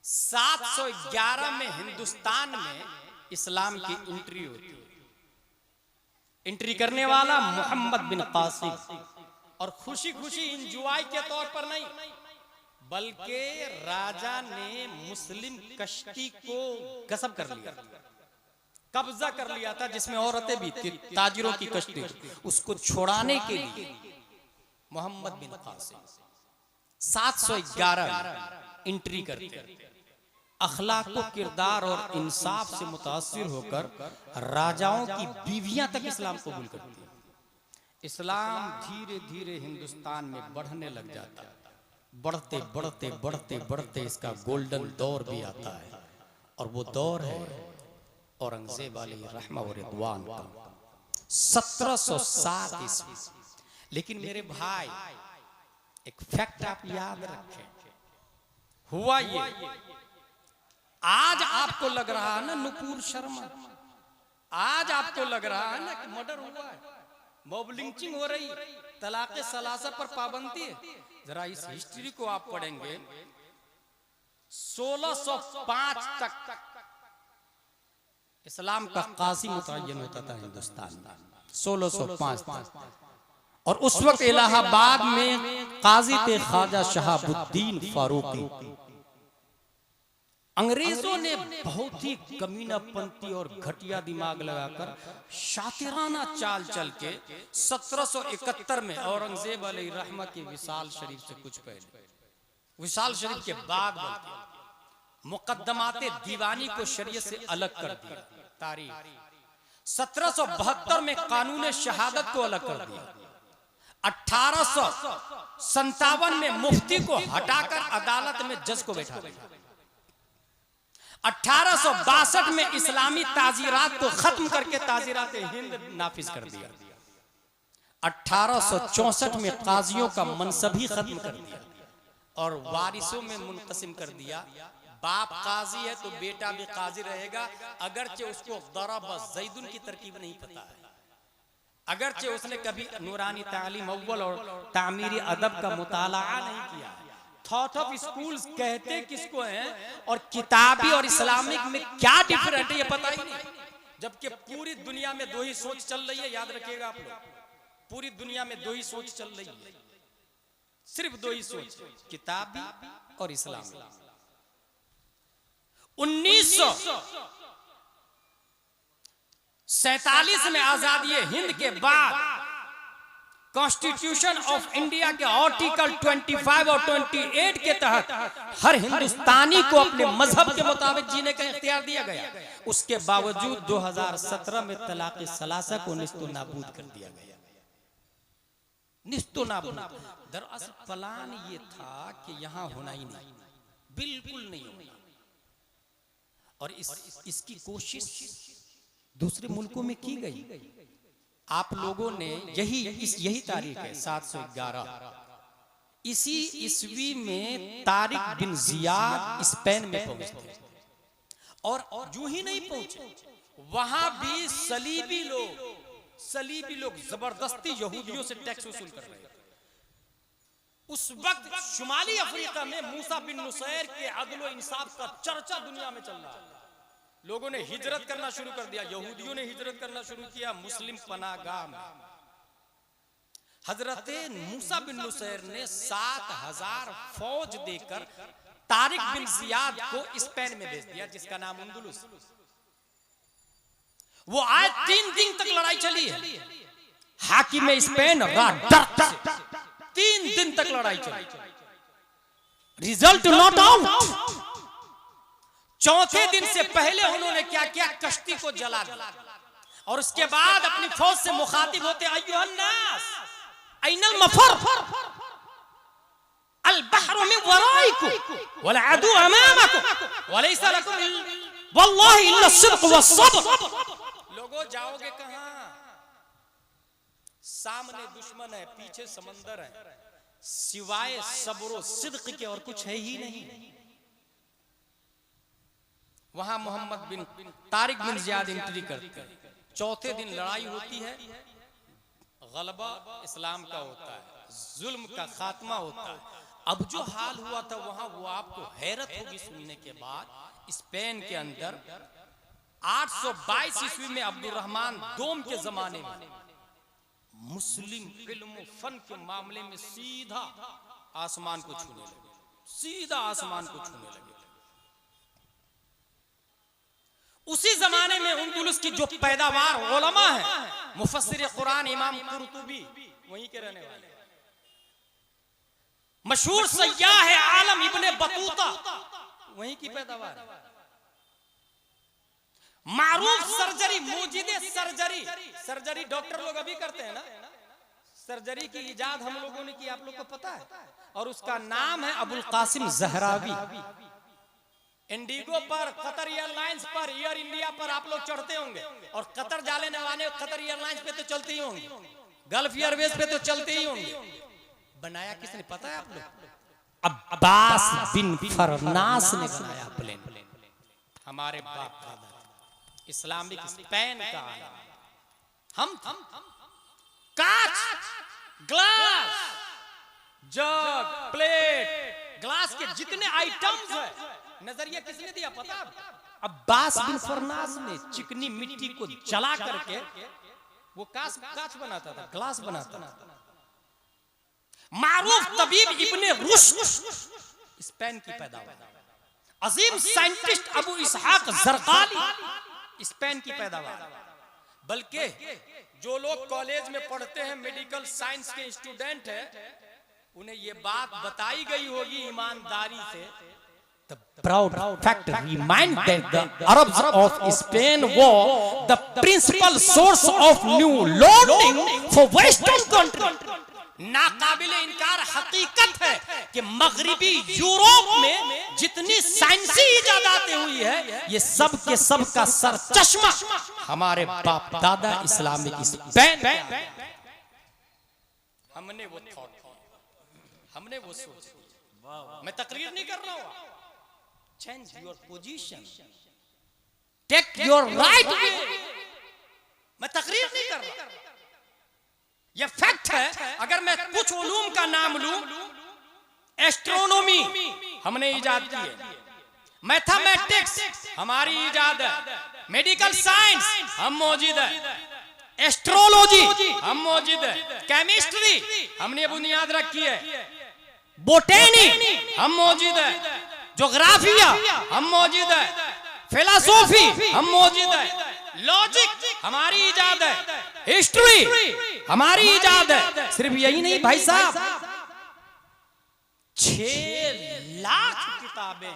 711 में हिंदुस्तान में इस्लाम की एंट्री होती है। एंट्री करने वाला मोहम्मद बिन कासिम, और खुशी खुशी इंजॉय के तौर पर नहीं, बल्कि राजा ने मुस्लिम कश्ती को गस्ब कर लिया, कब्जा कर लिया था, जिसमें औरतें भी थी, ताजिरों की कश्ती, उसको छुड़ाने के लिए मोहम्मद बिन कासिम 711 एंट्री करते, अखलाक व किरदार और इंसाफ से मुतासिर होकर राजाओं की बीवियां तक इस्लाम कबूल करती है। इस्लाम धीरे धीरे हिंदुस्तान में बढ़ने लग जाता है। बढ़ते बढ़ते बढ़ते बढ़ते इसका गोल्डन दौर भी आता है, और वो दौर है औरंगजेब अलैहि रहमा व रिदवान का 1707 ईस्वी। लेकिन मेरे भाई, एक फैक्ट आप याद रखें, हुआ ये, आज आपको लग रहा है ना नुपुर शर्मा, आज आपको लग रहा है ना कि मर्डर हुआ है, मॉब लिंचिंग हो रही, तलाक़े सलासा पर पाबंदी है। जरा इस हिस्ट्री को आप पढ़ेंगे, 1605 तक इस्लाम का काजी मुतय्यन होता था हिंदुस्तान में, 1605 तक। और उस वक्त इलाहाबाद में काजी थे ख्वाजा शहाबुद्दीन फारूकी। अंग्रेजों ने बहुत ही कमीनापंती और घटिया दिमाग लगाकर शातिराना चाल चल के 1771 में औरंगजेब अलैहि रहमा के विशाल शरीफ से कुछ पहले, विशाल शरीफ के बाद मुकद्दमाते दीवानी को शरीयत से अलग कर दिया। तारीख 1772 में कानून शहादत को अलग कर दिया। 1857 में मुफ्ती को हटाकर अदालत में जज को बैठा दिया। 1862 में इस्लामी ताजीरात को खत्म करके ताजीरात हिंद नाफिज कर दिया। 1864 में काजियों का मनसब ही खत्म कर दिया और वारिसों में मुनकसिम कर दिया। बाप काजी है तो बेटा भी काजी रहेगा, अगरचे उसको दरब ज़ैदुन की तरकीब नहीं पता है, अगरचे उसने कभी नूरानी तालीम अव्वल और तामीरी अदब का मुताला नहीं किया। थॉट ऑफ स्कूल्स कहते किसको हैं और किताबी और इस्लामिक में क्या डिफरेंट है ये पता ही नहीं, जबकि पूरी दुनिया में दो ही सोच चल रही है। याद रखिएगा आप लोग, पूरी दुनिया में दो ही सोच चल रही है, सिर्फ दो ही सोच, किताबी और इस्लामी। 1947 में आजादी हिंद के बाद कॉन्स्टिट्यूशन ऑफ इंडिया के आर्टिकल 25 और 28 के तहत हर हिंदुस्तानी को अपने मजहब के मुताबिक जीने का इख्तियार दिया गया। उसके बावजूद 2017 में तलाक़े सलासा को निस्तो नाबूद कर दिया गया। निस्तो नाबूद। दरअसल प्लान ये था कि यहां होना ही नहीं, बिल्कुल नहीं होना, और इसकी कोशिश दूसरे मुल्कों में की गई। आप लोगों ने यही तारीख है 711, इसी ईस्वी में तारिक बिन जियाद स्पेन में पहुंचते, और यूं ही नहीं पहुंचे, वहां भी सलीबी लोग जबरदस्ती यहूदियों से टैक्स वसूल कर रहे थे। उस वक्त शुमाली अफ्रीका में मूसा बिन नुसैर के अदल व इंसाफ का चर्चा दुनिया में चल रहा है। लोगों ने हिजरत करना शुरू कर दिया, यहूदियों ने हिजरत करना शुरू किया मुस्लिम पनागाह में। हजरत मूसा बिन नुसैर ने 7000 फौज देकर तारिक बिन जियाद को स्पेन में भेज दिया, जिसका नाम अंदलुस। वो आज 3 दिन तक लड़ाई चली है। हाकिम स्पेन 3 दिन तक लड़ाई चली, रिजल्ट नॉट आउट। चौथे दिन से पहले उन्होंने क्या किया, कश्ती को जला दिया, और उसके बाद अपनी फौज से मुखातिब होते, अय्युहन्नास ऐनल मफर अल बहरु मिन वराइकुम वल अदु अमामकुम वलैसा लकुम वल्लाहि इल्ला सिद्क़ वस्सब्र। लोगों जाओगे कहां? सामने दुश्मन है, पीछे समंदर है, सिवाय सब्र और सिद्क़ के और कुछ है ही नहीं। वहां मोहम्मद बिन तारिक बिन जियाद एंट्री करते हैं। चौथे दिन लड़ाई होती है, गलबा इस्लाम का होता है, जुल्म का खात्मा होता है। अब जो हाल हुआ था वहां, वो आपको हैरत होगी सुनने के बाद। स्पेन के अंदर 822 ईस्वी में अब्दुर्रहमान दोम के जमाने में मुस्लिम इल्म फन के मामले में सीधा आसमान को छूने लगे, सीधा आसमान को छूने लगे। उसी जमाने में उंदुलुस की जो पैदावार उलमा है, मुफस्सिर कुरान इमाम कुर्तुबी वहीं के रहने वाले, मशहूर सय्याह है आलम इब्ने बतूता वहीं की पैदावार, मारूफ सर्जरी मुजिदे सर्जरी, सर्जरी डॉक्टर लोग अभी करते हैं ना, सर्जरी की इजाद हम लोगों ने की, आप लोग को पता है, और उसका नाम है अबुल कासिम ज़हरावी। इंडिगो पर, कतर एयरलाइंस पर, एयर इंडिया पर आप लोग चढ़ते होंगे, और कतर जाने वाले कतर एयरलाइंस पे तो चलते ही होंगे, गल्फ एयरवेज पे तो चलते ही होंगे। बनाया किसने पता है आप लोग? अब्बास बिन फरनास ने बनाया प्लेन। हमारे बाप दादा इस्लामिक स्पेन का आया। हम कांच, ग्लास, जग, प्लेट, ग्लास के जितने आइटम्स है, नजरिया किसने दिया पता? अब्बास बिन फरनास ने चिकनी मिट्टी को जला करके वो कांच बनाता था, ग्लास बनाता था। मारूफ तबीब इब्ने रुश्द स्पेन की पैदावार, अजीम साइंटिस्ट अबू इसहाक ज़रकाली स्पेन की पैदावार। बल्कि जो लोग कॉलेज में पढ़ते हैं, मेडिकल साइंस के स्टूडेंट हैं, उन्हें ये बात बताई गई होगी ईमानदारी से। The proud fact reminds that the Arabs of Spain were the principal source of new learning for Western countries. नाकाबिले इनकार हकीकत है कि मगरिबी यूरोप में जितनी साइंसी इजादातें हुई है, ये सब के सब का सर चश्मा हमारे बाप दादा इस्लामिक स्पेन। हमने वो थॉट, हमने वो सोच, मैं तकरीर नहीं कर रहा हूं, change your position, take your right way, मैं तकरीर नहीं कर रहा, ये फैक्ट है। अगर मैं कुछ उलूम का नाम लूं, एस्ट्रोनॉमी हमने इजाद की है, मैथमेटिक्स हमारी इजाद है, मेडिकल साइंस हम मौजूद है, एस्ट्रोलॉजी हम मौजूद है, केमिस्ट्री हमने बुनियाद रखी है, बोटेनी हम मौजूद है, ज्योग्राफिया हम मौजूद है, फिलोसॉफी हम मौजूद है, लॉजिक हमारी इजाद है, हिस्ट्री हमारी इजाद है। सिर्फ यही नहीं भाई साहब, 6 लाख किताबें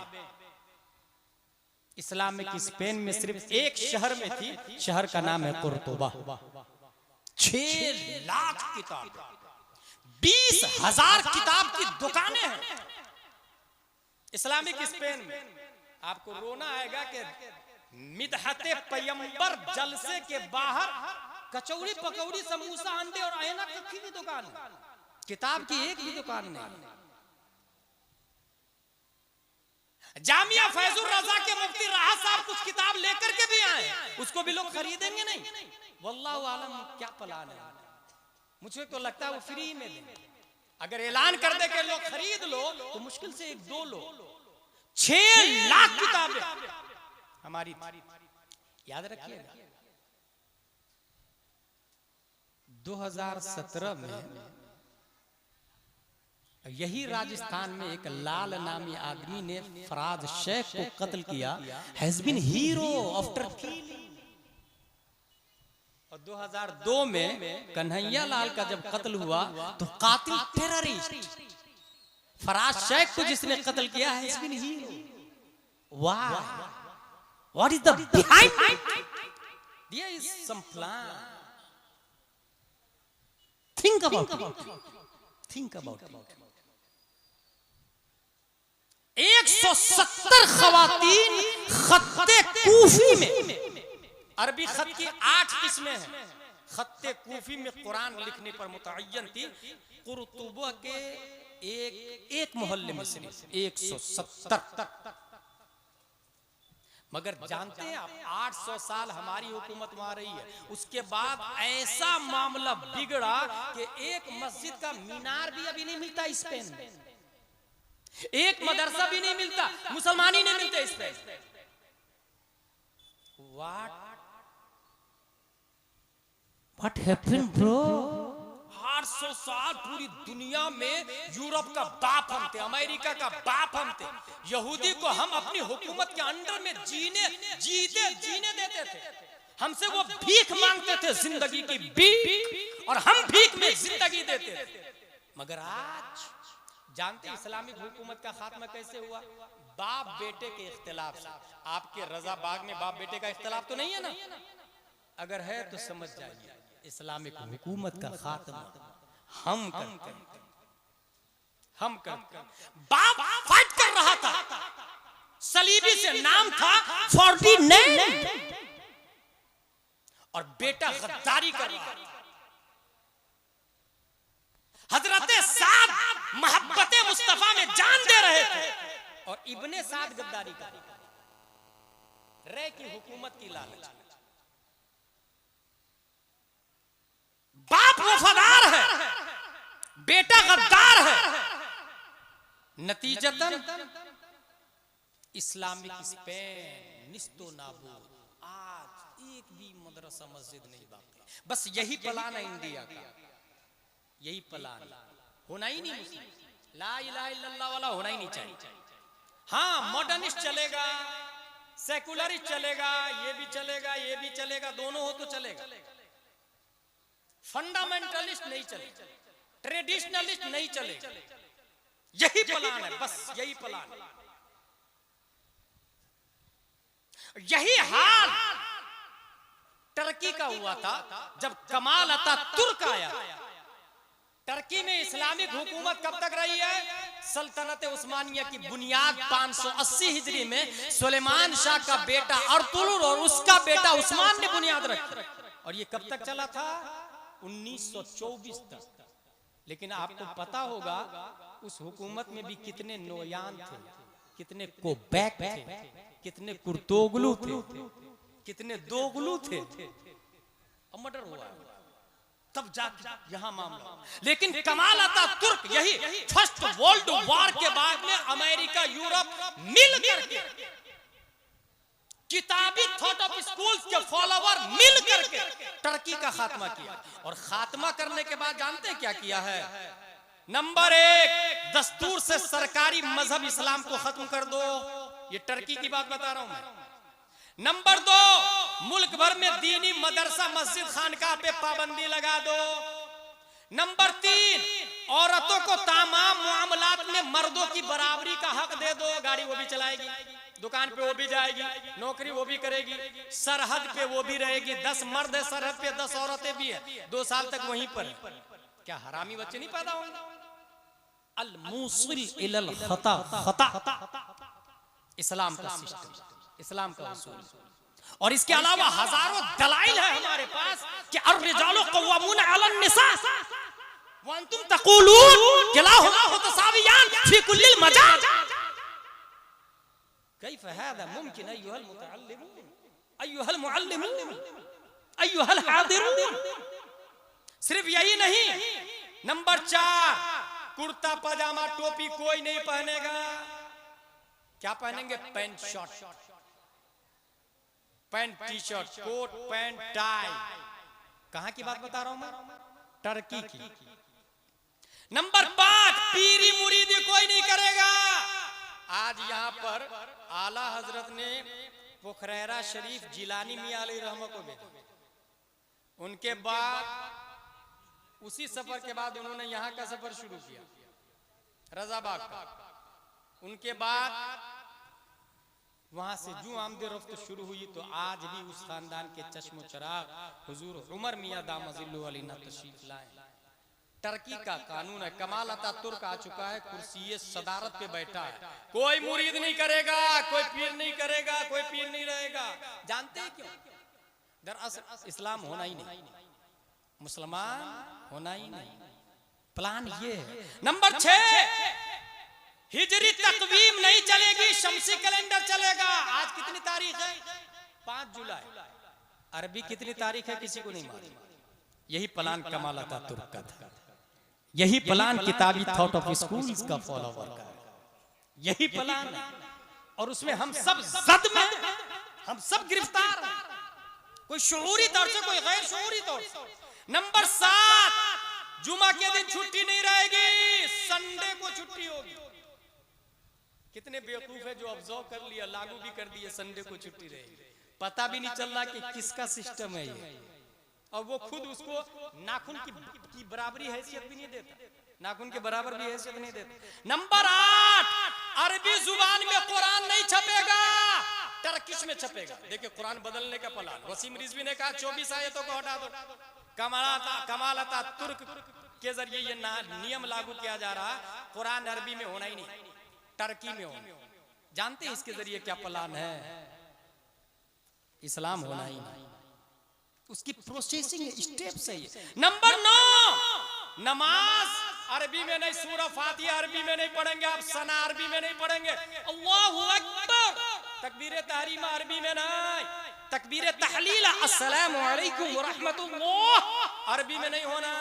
इस्लामिक स्पेन में सिर्फ एक शहर में थी, शहर का नाम है कुर्तुबा। 6 लाख किताब, 20,000 किताब की दुकानें हैं इस्लामिक स्पेन में। आपको रोना आएगा कि मिदहते पैगंबर जलसे के बाहर कचौड़ी, पकौड़ी, समोसा, अंडे और ऐना की भी दुकान है, किताब की एक भी दुकान नहीं। जामिया फैजुर रजा के मुफ्ती राहत साहब कुछ किताब लेकर के भी आए, उसको भी लोग खरीदेंगे नहीं। वल्लाहु आलम क्या प्लान है, मुझे तो लगता है वो फ्री में देंगे। अगर ऐलान कर दे के लोग खरीद लो तो मुश्किल से 1-2 लो। 6 लाख किताबें हमारी, याद रखिएगा। 2017 में यही राजस्थान में एक लाल नामी आदमी ने फराज शेख को कत्ल किया, has been hero after killing. और 2002 में कन्हैया लाल का जब कत्ल हुआ तो कातिल टेररिस्ट फराज शेख को जिसने कत्ल किया हैज बीन हीरो। वाह, what is the behind? There is some plan. Think about it, think about it. 170 खवातीन खत्ते कूफी में, अरबी खत की 8 किस्में हैं, खत्ते कूफी में कुरान लिखने पर मुतअय्यन थी। कुर्तुबा के एक मोहल्ले में सिर्फ 170। मगर जानते हैं आप, 800 साल हमारी हुकूमत वहां रही है, उसके बाद ऐसा मामला बिगड़ा कि एक मस्जिद का मीनार भी अभी नहीं मिलता स्पेन में। एक मदरसा भी नहीं मिलता, मुसलमान ही नहीं मिलते इस पे। What happened bro? 800 साल पूरी दुनिया में यूरोप का बाप हम थे, अमेरिका का बाप हम थे। यहूदी को हम अपनी हुकूमत के अंडर में जीने देते थे। हमसे वो भीख मांगते थे, जिंदगी की भीख, और हम भीख में जिंदगी देते थे। मगर आज जानते इस्लामिक हुकूमत का खात्मा कैसे हुआ? बाप बेटे के इख्तिलाफ से। आपके रजा बाग में बाप बेटे का इख्तिलाफ तो नहीं है ना? अगर है तो समझ जाइए इस्लामिक हुकूमत का खात्मा हम करते हैं। बाप फाइट कर रहा था, सलीबी से नाम था 49, और बेटा गद्दारी कर रहा था। हजरते साद मोहब्बते मुस्तफा में जान दे रहे थे, और इब्ने साद गद्दारी कर रहा था। रे की हुकूमत की लालच। बाप वफादार है, बेटा गद्दार है। नतीजतन इस्लामिक स्पेन निस्तो नाबूद। आज एक भी मदरसा मस्जिद नहीं बाकी। बस यही प्लान है इंडिया का, यही प्लान होना ही नहीं। ला इलाहा इल्लल्लाह वाला होना ही नहीं चाहिए। हाँ, मॉडर्निस्ट चलेगा, सेकुलरिस्ट चलेगा, ये भी चलेगा, ये भी चलेगा, दोनों हो तो चलेगा। फंडामेंटलिस्ट नहीं चलेगा, ट्रेडिशनलिस्ट नहीं चलेगा। यही प्लान है, बस यही प्लान। यही हाल टर्की का हुआ था जब कमाल अतातुर्क आया। टर्की में इस्लामिक हुकूमत कब तक रही है? सल्तनत उस्मानिया की बुनियाद 580 हिजरी में सुलेमान शाह का बेटा अर्तुगरुल और उसका बेटा उस्मान ने बुनियाद रखी। और ये कब तक चला था? 1924 तक। लेकिन आपको पता होगा उस हुकूमत में भी कितने नोयान थे, कितने कोबैक थे, कितने कुर्तोगलू थे, कितने दोगलू थे। मर्डर हुआ तब जाके यहाँ मामला। लेकिन कमाल अतातुर्क यही फर्स्ट वर्ल्ड वॉर के बाद में अमेरिका यूरोप मिल करके, किताबी थॉट ऑफ स्कूल्स के फॉलोवर मिल करके टर्की का खात्मा किया। और खात्मा करने के बाद जानते हैं क्या किया है? नंबर 1, दस्तूर से सरकारी मजहब इस्लाम को खत्म कर दो। ये टर्की की बात बता रहा हूं मैं। नंबर 2, मुल्क भर में दीनी मदरसा मस्जिद खानकाह पे पाबंदी लगा दो। नंबर 3, औरतों को तमाम मामलात में मर्दों की बराबरी का हक दे दो। गाड़ी वो भी चलाएगी, दुकान पे वो भी जाएगी, नौकरी वो भी करेगी, सरहद पे वो भी रहेगी। 10 मर्द है सरहद पे, 10 औरतें भी है। 2 साल तक वहीं पर। क्या हरामी बच्चे नहीं पैदा होंगे? अल मूसिल इलल खता, खता इस्लाम का सिस्टम, इस्लाम का उसूल। और इसके अलावा हजारों दलाइल है हमारे पास कि अर्रिजालु क़व्वामून अलन निसा व अंतुम तक़ूलून किलाहुमा मुतसावियान फी कुल्लिल मजाल। कैफ हाज़ा मुमकिन अय्युहल मुतअल्लिमून अय्युहल मुअल्लिमून अय्युहल हाज़िरून। सिर्फ यही नहीं, नंबर 4, कुर्ता पजामा टोपी कोई नहीं पहनेगा। क्या पहनेंगे? Pant shirt, pant T shirt, coat pant tie. कहां की बात बता रहा हूं मैं? टर्की की। नंबर 5, पीरी मुरीदी कोई नहीं करेगा। आज यहां पर आला हजरत ने पोखरेरा शरीफ जिलानी मियां अलैहि रहमत को भेजा। उनके बाद उसी सफर के बाद उन्होंने यहां का सफर शुरू किया, रजाबाग का। उनके बाद वहां से जो आमदे रफ्त शुरू हुई, तो आज भी उस खानदान के चश्मो चराग हुजूर उमर मियां दामजिल्लु अलैना तशरीफ लाए। टर्की का कानून है, कमाल अतातुर्क आ चुका है, कुर्सी सदारत पे बैठा है। कोई मुरीद नहीं करेगा, कोई पीर नहीं करेगा, कोई पीर नहीं रहेगा। जानते हैं क्यों? दरअसल इस्लाम होना ही नहीं, मुसलमान होना ही नहीं। प्लान ये है। नंबर 6, हिजरी तकवीम नहीं चलेगी, शमसी कैलेंडर चलेगा। आज कितनी तारीख है? 5 जुलाई। अरबी कितनी तारीख है किसी को नहीं मालूम। यही प्लान कमाल अतातुर्क का था, यही प्लान किताबी थॉट ऑफ स्कूल्स का फॉलोवर का। यही प्लान है। और उसमें हम सब जद में, हम सब गिरफ्तार हैं, कोई शऊरी तौर से, कोई गैर शऊरी तौर से। नंबर 7, जुमा के दिन छुट्टी नहीं रहेगी, संडे को छुट्टी होगी। कितने बेवकूफ है जो ऑब्जर्व कर लिया, लागू भी कर दिए, संडे को छुट्टी रहेगी। पता भी नहीं चल रहा कि किसका सिस्टम है ये, और वो खुद उसको नाखून की बराबरी हैसियत भी नहीं देता, नाखून के बराबर भी हैसियत नहीं देता। नंबर 8, अरबी जुबान में कुरान नहीं छपेगा, टर्किश में छपेगा। देखिए कुरान बदलने का प्लान, वसीम रिजवी ने कहा 24 आयतों को हटा दो। कमालता तुर्क के जरिए ये नियम लागू किया जा रहा, कुरान अरबी में होना ही नहीं, टर्की में होना। जानते हैं इसके जरिए क्या प्लान है? इस्लाम होना ही नहीं, उसकी प्रोसेसिंग स्टेप सही है। नंबर 9, नमाज अरबी में नहीं, सूरह फातिहा अरबी में नहीं पढ़ेंगे आप, सना अरबी में नहीं पढ़ेंगे, अल्लाहु अकबर, तकबीर तहरीमा अरबी में नहीं, तकबीर तहलील अस्सलामु अलैकुम व रहमतुल्लाह अरबी में नहीं होना,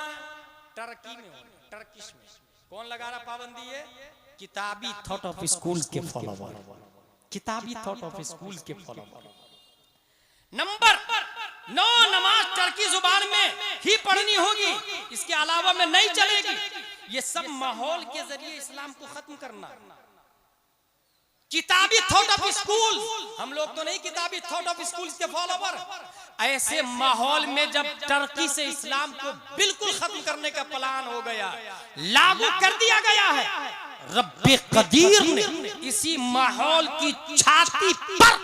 टर्की में होना, टर्किश में। कौन लगा रहा पाबंदी है? किताबी थॉट ऑफ स्कूल के फॉलोवर, किताबी थॉट ऑफ स्कूल के फॉलोवर। नंबर 9, नमाज टर्की जुबान में ही पढ़नी होगी, इसके अलावा में नहीं चलेगी। ये सब माहौल के जरिए इस्लाम को खत्म करना। किताबी थॉट ऑफ स्कूल, हम लोग तो नहीं किताबी थॉट ऑफ स्कूल के फॉलोवर। ऐसे माहौल में जब टर्की से इस्लाम को बिल्कुल खत्म करने का प्लान हो गया, लागू कर दिया गया है, रब्बे कदीर ने इसी माहौल की छाती पर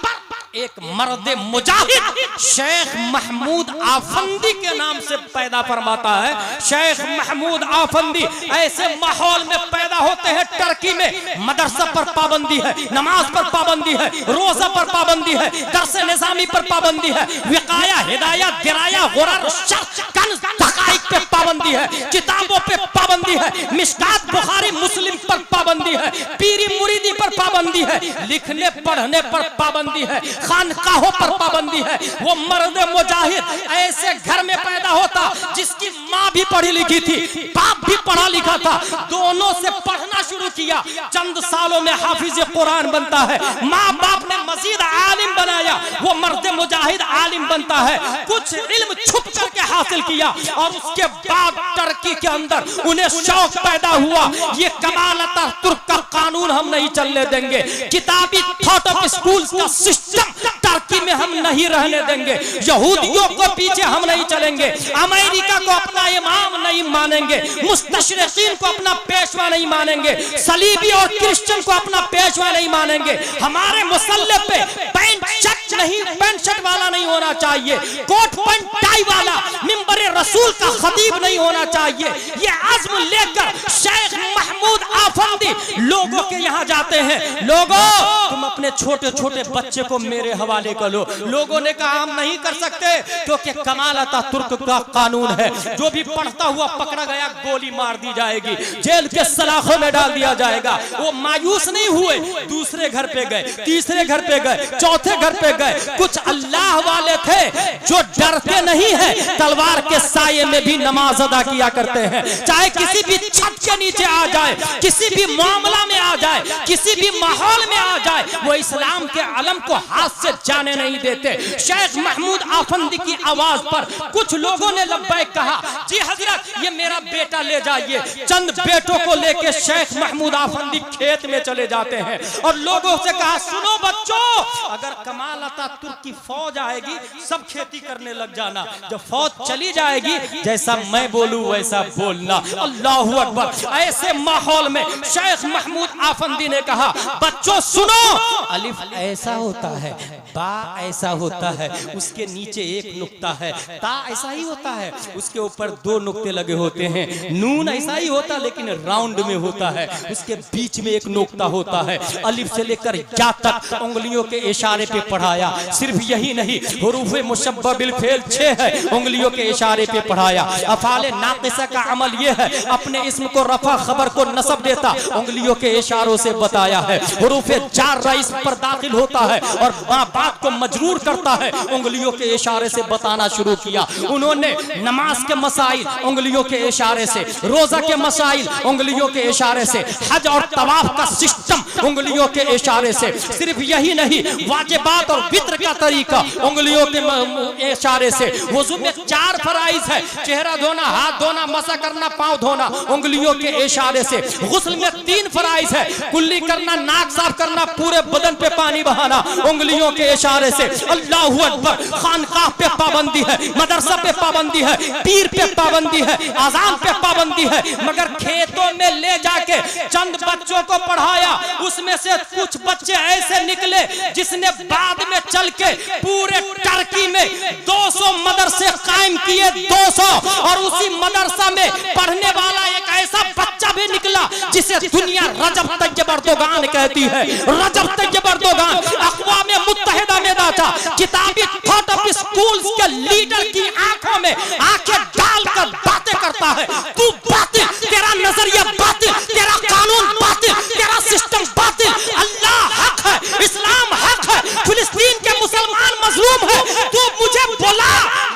एक मर्द मुजाहिद शेख महमूद आफंदी के नाम से पैदा फरमाता है। शेख महमूद आफंदी ऐसे माहौल में पैदा होते हैं, टर्की में मदरसा पर पाबंदी है, नमाज पर पाबंदी है, रोजा पर पाबंदी है, दर्स निजामी पर पाबंदी है, विकाया हिदायत दिराया गुरर शर्त कंज हकाइक पे पाबंदी है, किताबों पे पाबंदी है, मिशकात बुखारी मुस्लिम पर पाबंदी है, पीरी मुरीदी पर पाबंदी है, लिखने पढ़ने पर पाबंदी है, खानकाहों पर पाबंदी है। वो मर्द मुजाहिद ऐसे घर में पैदा होता जिसकी माँ भी पढ़ी लिखी थी, बाप भी पढ़ा लिखा था, दोनों से पढ़ना शुरू किया, चंद सालों में हाफिज कुरान बनता है, माँ बाप ने मजीद आलिम बनाया, वो मर्द मुजाहिद आलिम बनता है, कुछ इल्म छुप करके हासिल किया, और उसके बाद टर्की के अंदर उन्हें शौक पैदा हुआ, ये कमाल तुर्क का कानून हम नहीं चलने देंगे, किताबी थॉट ऑफ स्कूल का सिस्टम टर्की में हम नहीं रहने देंगे, यहूदियों को पीछे हम नहीं चलेंगे, अमेरिका को अपना इमाम नहीं मानेंगे, मुस्तशरिकीन को अपना पेशवा नहीं मानेंगे, सलीबी और क्रिश्चियन को अपना पेशवा नहीं मानेंगे, हमारे मुसल्ले पे पैंट शर्ट नहीं, पैंट शर्ट वाला नहीं होना चाहिए, कोट पैंट टाई वाला मिंबर रसूल का खतीब नहीं होना चाहिए। ये आज़म लेकर शेख महमूद आफंदी लोगों के यहाँ जाते हैं, लोगों तुम अपने छोटे छोटे बच्चे को मेरे हवाले कर लो। लोगों ने कहा हम नहीं कर सकते, क्योंकि कमाल तुर्क का कानून है, जो भी पढ़ता हुआ पकड़ा गया गोली मार दी जाएगी, जेल के सलाखों में डाल दिया जाएगा। वो मायूस नहीं हुए, दूसरे घर पे गए, तीसरे घर पे गए, चौथे घर पे गए, कुछ अल्लाह वाले थे जो डरते नहीं है, तलवार के साये में भी नमाज अदा किया करते हैं, चाहे किसी भी छत के नीचे आ जाए, किसी भी मामला में आ जाए, किसी भी माहौल में आ जाए, वो इस्लाम के अलम को हाथ से जाने नहीं देते। शेख महमूद आफंदी की आवाज पर कुछ लोगों ने लब्बैक कहा, जी हजरत ये मेरा बेटा ले जाइए। चंद बेटों को लेके शेख महमूद आफंदी खेत में चले जाते हैं और लोगों से कहा, सुनो बच्चों, अगर कमाल तुर्क की फौज आएगी सब खेती करने लग जाना, जब फौज चली जाएगी जैसा मैं बोलूं वैसा बोलना। अल्लाहू अकबर। ऐसे माहौल में शेख महमूद आफंदी ने कहा, बच्चों सुनो, अलिफ ऐसा होता है, बा ऐसा होता है, उसके नीचे एक नुक्ता है, ता ऐसा ही होता है, उसके ऊपर दो नुक्ते लगे होते हैं, नून ऐसा ही होता लेकिन राउंड में होता है, उसके बीच में एक नुक्ता होता है। अलिफ से लेकर या तक उंगलियों के इशारे पे पढ़ाया। सिर्फ यही नहीं, हुरूफे मुशब्बह बिल फेल 6 है, उंगलियों के इशारे पे पढ़ाया। अफाले नाक़िसा का अमल यह है, अपने इस्म को रफा खबर को नसब देता, उंगलियों के इशारों से बताया है। हुरूफे जार रईस पर दाखिल होता है और बात को मजरूर करता है, उंगलियों के इशारे से बताना शुरू किया। उन्होंने नमाज के मसाइल उंगलियों के इशारे से, रोजा के मसाइल उंगलियों के इशारे से, हज और तवाफ का सिस्टम उंगलियों के इशारे से, सिर्फ यही नहीं वाजिबात और वित्र का तरीका उंगलियों के इशारे से। वुजू में 4 फराइज है, चेहरा धोना, हाथ धोना, मसा करना, पांव धोना उंगलियों के इशारे से। गुस्ल में 3 फराइज है, कुल्ली करना, नाक साफ करना, पूरे बदन पे पानी बहाना उंगलियों के इशारे से। अल्लाहू अकबर। खानकाह पे पाबंदी है, मदरसा पे पाबंदी है, पीर पे पाबंदी है, आजान पे पाबंदी है, मगर खेतों में ले जाके चंद बच्चों को पढ़ाया, उसमें से कुछ बच्चे ऐसे निकले जिसने बाद में चल के पूरे टर्की में 200 मदरसे कायम किए, 200। और उसी मदरसा में पढ़ने वाला एक ऐसा बच्चा भी निकला जिसे दुनिया रजब तैयब अर्दोगान कहती है। रजब तैयब अर्दोगान अक़वाम मुत्तहिदा में था, किताबी थॉट ऑफ स्कूल्स के लीडर की आंखों में आंखें डालकर बातें करता है। तू बातिल, तेरा नजरिया बातिल, तेरा कानून बातिल, तेरा सिस्टम बातिल। अल्लाह हक है, इस्लाम हक है, फिलिस्तीन के मुसलमान मजलूम है। तू मुझे बोला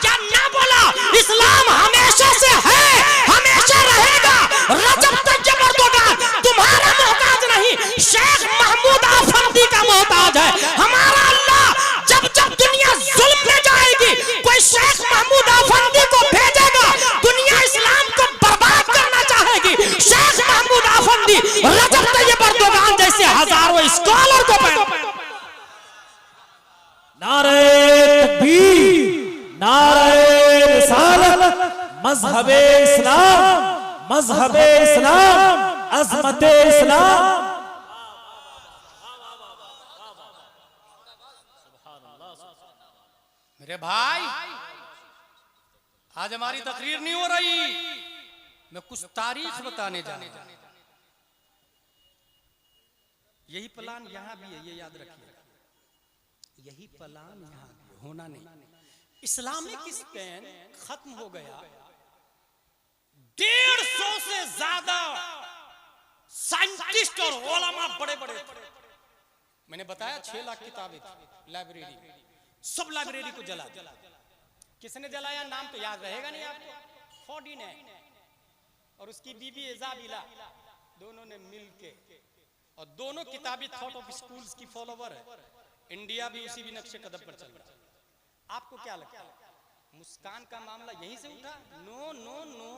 या ना बोला, इस्लाम हमेशा से है, हमेशा रहेगा। रजब तैयब अर्दोगान तुम्हारा मोहताज नहीं, शेख महमूद आफंदी का मोहताज है। हमारा अल्लाह जब जब दुनिया जुल्म में जाएगी, कोई शेख महमूद आफंदी को भेजेगा। दुनिया इस्लाम को बर्बाद करना चाहेगी, शेख महमूद आफंदी, रजब तैयब अर्दोगान जैसे हजारों स्कॉलर को नारे तकबीर, नारे रिसालत, मजहबे इस्लाम, मजहबे इस्लाम, अज़मते इस्लाम। मेरे भाई, आज हमारी तकरीर नहीं हो रही, मैं कुछ तारीख बताने जा रहा हूं। यही प्लान यहां भी है, ये याद रखिएगा। यही प्लान यहां भी होना नहीं। इस्लामिक स्पेन खत्म हो गया, 150 से ज्यादा साइंटिस्ट और उलमा बड़े बड़े थे। मैंने बताया 6 लाख किताबें थी लाइब्रेरी में, सब लाइब्रेरी को जला दिया। किसने जलाया, नाम तो याद रहेगा नहीं आपको, फर्डिनैंड और उसकी बीबी इजाबिला, दोनों ने मिलके, और दोनों किताबी थॉट ऑफ स्कूल्स की फॉलोवर है। इंडिया भी उसी भी नक्शे कदम पर चल रहा है। आपको क्या लगता है मुस्कान का मामला यहीं से उठा? नो नो नो,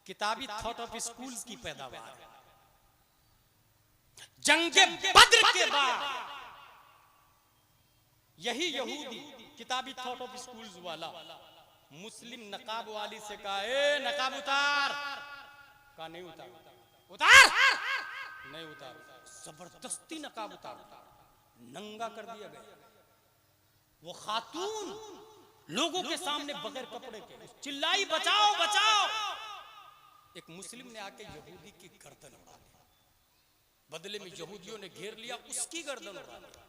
किताबी थॉट ऑफ स्कूल्स की पैदावार। जंगे बद्र के बाद यही यहूदी किताबी थॉट ऑफ स्कूल्स वाला मुस्लिम नकाब वाली से कहा, ए नकाब उतार, कहा नहीं उतार, उतार नहीं उतार, जबरदस्ती नकाब उतार, नंगा कर दिया गया। वो खातून लोगों के सामने बगैर कपड़े के चिल्लाई, बचाओ बचाओ। एक मुस्लिम ने आके यहूदी की गर्दन उड़ा दी, बदले में यहूदियों ने घेर लिया, उसकी गर्दन उड़ा दी।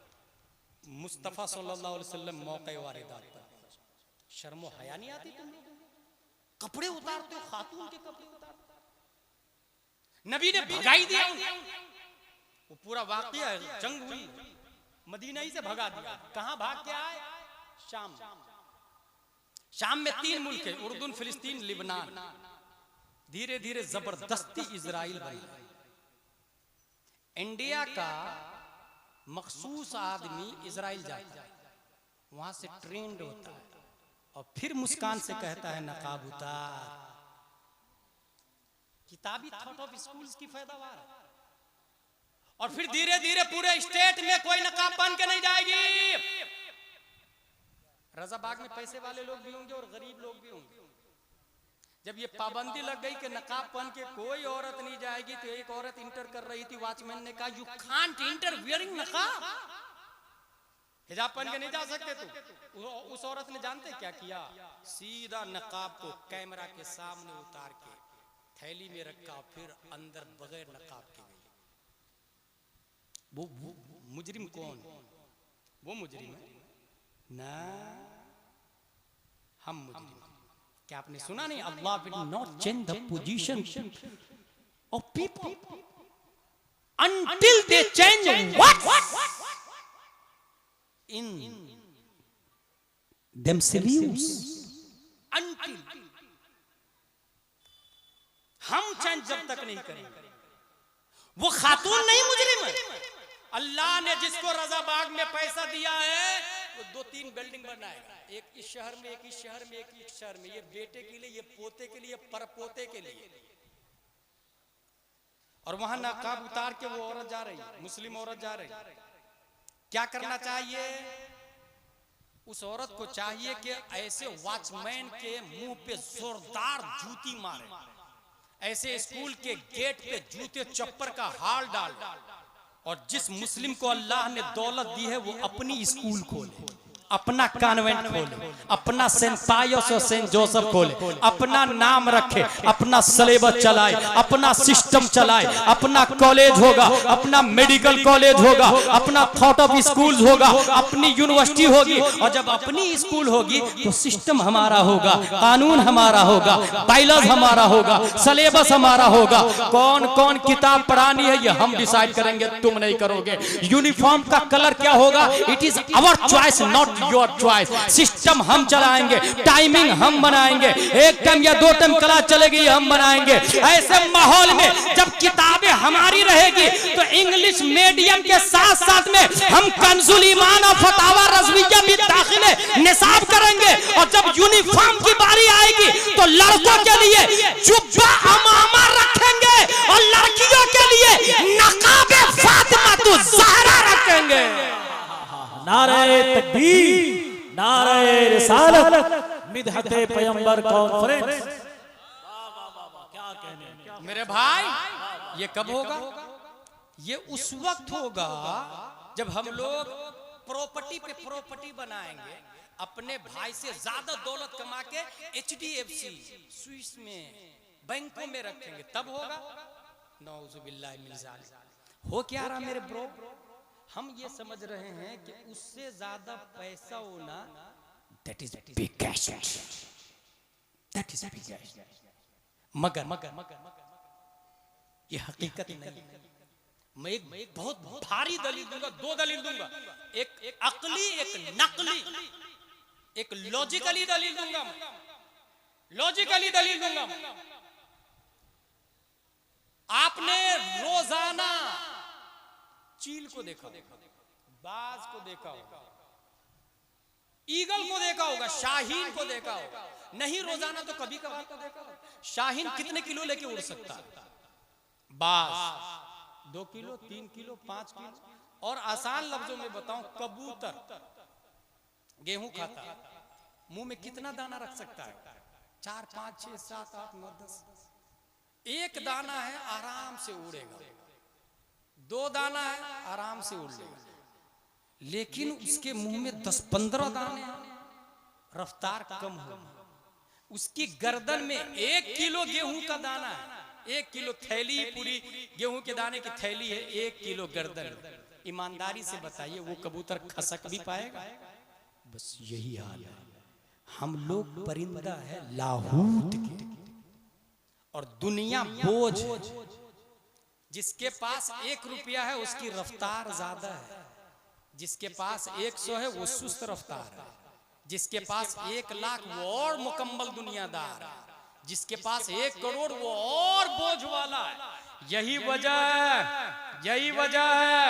मुस्तफा सल्लल्लाहु अलैहि वसल्लम मौके वारिदात पर, शर्मो हया नहीं आती तुम लोगों को? कपड़े उतारते हो, खातून के कपड़े उतारते हो। नबी ने भगाई दिया, वो पूरा वाकया है, जंग हुई, मदीना ही से भगा दिया। कहां भाग के आए? शाम। शाम में 3 मुल्क है, उर्दून, फिलिस्तीन, लिबनान। धीरे धीरे जबरदस्ती इजराइल बना। इंडिया का मखसूस आदमी इजराइल जाता है, वहां से ट्रेंड होता है, और फिर मुस्कान से कहता है नकाब उतार। किताबी थॉट ऑफ स्कूल्स की पैदावार है। और फिर धीरे धीरे पूरे स्टेट में कोई नकाब पहन के नहीं जाएगी। रजाबाग में पैसे वाले लोग भी होंगे और गरीब लोग भी होंगे। जब ये पाबंदी लग गई कि नकाब पहन के कोई औरत नहीं जाएगी, तो एक औरत इंटर कर रही थी, वॉचमैन ने कहा, यू कांट इंटर वियरिंग नकाब, हिजाब पहन के नहीं जा सकते तुम। उस औरत ने जानते क्या किया? सीधा नकाब को कैमरा के सामने उतार के थैली में रखा, फिर अंदर बगैर नकाब के गई। वो मुजरिम कौन? वो मुजरिम है ना, हम मुजरिम। क्या आपने सुना नहीं? अल्लाह will not change the position of people. until they change what in themselves, until हम चेंज जब तक नहीं करेंगे। वो खातून नहीं मुजरिम है। अल्लाह ने जिसको रजाबाग में पैसा दिया है वो 2-3 बिल्डिंग बनाएगा, एक इस शहर में, एक इस शहर में, एक इस शहर में, ये बेटे के लिए, ये पोते के लिए, परपोते के लिए। और वहां नकाब उतार के वो औरत जा रही, मुस्लिम औरत जा रही। क्या करना चाहिए? उस औरत को चाहिए कि ऐसे वॉचमैन के मुंह पे जोरदार जूती मारे, ऐसे स्कूल के गेट पे जूते चप्पर का हाल डाल, और जिस मुस्लिम को अल्लाह ने दौलत दी है वो अपनी स्कूल खोले, अपना कॉन्वेंट खोले, अपना सेंट पायस और सेंट जोसेफ खोले, अपना नाम रखे, अपना सिलेबस चलाए, अपना सिस्टम चलाए, अपना कॉलेज होगा, अपना मेडिकल कॉलेज होगा, अपना थॉट ऑफ स्कूल होगा, अपनी यूनिवर्सिटी होगी। और जब अपनी स्कूल होगी तो सिस्टम हमारा होगा, कानून हमारा होगा, बाइलॉज हमारा होगा, सिलेबस हमारा होगा। कौन कौन किताब पढ़ानी है ये हम डिसाइड करेंगे, तुम नहीं करोगे। यूनिफॉर्म का कलर क्या होगा, it is our choice, not your choice. System हम चलाएंगे, टाइमिंग हम बनाएंगे, 1 टाइम या 2 टाइम क्लास चलेगी हम बनाएंगे। ऐसे माहौल में जब किताबें हमारी रहेगी तो इंग्लिश मीडियम के साथ साथ में हम कंजुल ईमान और फतावा रज़विया भी दाखिले निसाब करेंगे। और जब यूनिफॉर्म की बारी आएगी तो लड़कों के लिए जुब्बा अमामा रखेंगे और लड़कियों के लिए नकाबे फातिमा ज़हरा रखेंगे। नारे तकबीर, नारे रिसालत, मिदहते पैगंबर कॉन्फ्रेंस। क्या कहने मेरे भाई, ये कब होगा? ये उस वक्त होगा जब हम लोग प्रॉपर्टी पे प्रॉपर्टी बनाएंगे, अपने भाई से ज्यादा दौलत कमा के HDFC स्विस में, बैंकों में रखेंगे, तब होगा। नौजुबिल्लाहि मिन ज़ालिक। हो क्या रहा मेरे ब्रो? हम ये समझ रहे हैं कि उससे ज्यादा पैसा होना that is big cash, that is big cash। मगर ये हकीकत नहीं है। मैं एक बहुत भारी दलील दूंगा, 2 दलील दूंगा, एक अकली, एक नकली, एक लॉजिकली दलील दूंगा। लॉजिकली दलील दूंगा। आपने रोजाना चील को देखा, बाज को देखा होगा, ईगल को देखा होगा, शाहीन को देखा होगा। नहीं रोजाना तो कभी कभी को देखा होगा। शाहीन कितने किलो लेके उड़ सकता है? बाज 2 किलो, 3 किलो, 5 किलो। और आसान लफ्जों में बताऊं, कबूतर गेहूं खाता है, मुंह में कितना दाना रख सकता है? 4, 5, 6, 7, 8, 9, 10। एक दाना है आराम से उड़ेगा, 2 दाना है आराम से उड़ लेगा। लेकिन उसके मुंह में 10-15 दाने, रफ्तार कम हो। उसकी गर्दन में 1 किलो गेहूं का दाना है, 1 किलो थैली, पूरी गेहूं के दाने की थैली है, 1 किलो गर्दन। ईमानदारी से बताइए वो कबूतर खसक भी पाएगा? बस यही हाल है। हम लोग परिंदा है लाहूत के, और दुनिया बोझ। जिसके पास 1 रुपया है उसकी रफ्तार ज्यादा है, जिसके पास 100 है वो सुस्त रफ्तार है, जिसके पास 1 लाख वो और मुकम्मल दुनियादार है, जिसके पास 1 करोड़ वो और बोझ वाला है। यही वजह है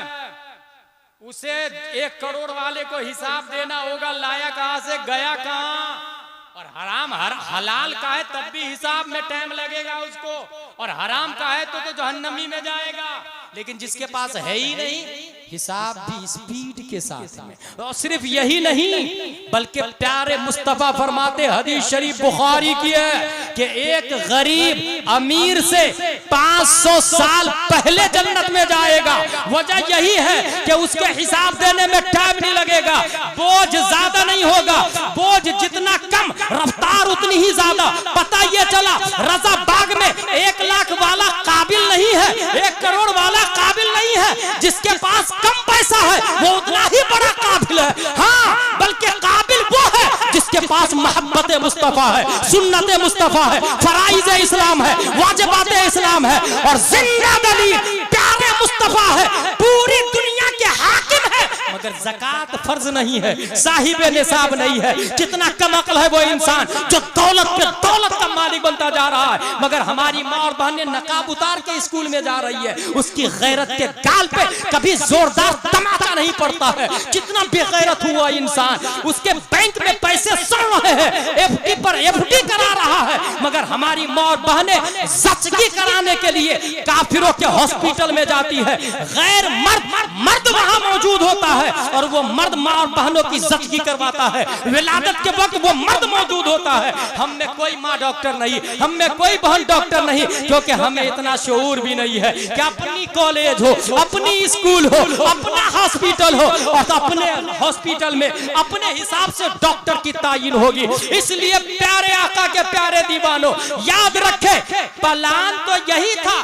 उसे 1 करोड़ वाले को हिसाब देना होगा, लाया कहां से, गया कहां। और हराम हलाल का है तब भी हिसाब में टाइम लगेगा उसको, और हराम का है तो जहन्नमी में जाएगा। लेकिन जिसके पास है ही नहीं, हिसाब भी स्पीड के साथ में। और सिर्फ यही नहीं बल्कि प्यारे मुस्तफा फरमाते, हदीस शरीफ बुखारी की है कि एक गरीब अमीर से 500 साल पहले जन्नत में जाएगा। वजह यही है कि उसके हिसाब देने में टाइम नहीं लगेगा, बोझ ज्यादा नहीं होगा, बोझ जितना कम रफ्तार उतनी ही ज्यादा। पता ये चला रजा बाग में 1 लाख वाला काबिल नहीं है, 1 करोड़ वाला काबिल नहीं है। जिसके पास कम पैसा है वो उतना ही बड़ा काबिल है। हाँ, बल्कि काबिल वो है जिसके पास मोहब्बत मुस्तफा है, सुन्नत मुस्तफा है, फराइज इस्लाम है, वाजिबात इस्लाम है। और जिंदा दलील प्यारे मुस्तफा है, पूरी दुनिया के हाकिम है, मगर ज़कात फर्ज नहीं है, साहिब निसाब नहीं है। कितना कम अक्ल है वो इंसान जो दौलत पे दौलत का मालिक बनता जा रहा है, मगर हमारी माँ और बहनें नकाब उतार के स्कूल में जा रही है, उसकी गैरत के गाल पे कभी जोरदार तमाचा नहीं पड़ता है। कितना बेगैरत हुआ इंसान, उसके बैंक में पैसे सड़ रहे हैं, एफडी पर एफडी करा रहा है, मगर हमारी माँ और बहनें ज़चगी कराने के लिए काफिरों के हॉस्पिटल में जाती है। गैर मर्द वहां मौजूद होता है और वो मर्द माँ और बहनों की ज़चगी करवाता है। विलादत के वक्त वो मर्द मौजूद होता है। हम में कोई माँ डॉक्टर नहीं, हम में कोई बहन डॉक्टर नहीं, क्योंकि हमें इतना शऊर भी नहीं है कि अपनी कॉलेज हो, अपनी स्कूल हो, अपना हॉस्पिटल हो और अपने हॉस्पिटल में अपने हिसाब से डॉक्टर की तायीन होगी। इसलिए प्यारे आका के प्यारे दीवानों, याद रखे प्लान तो यही था,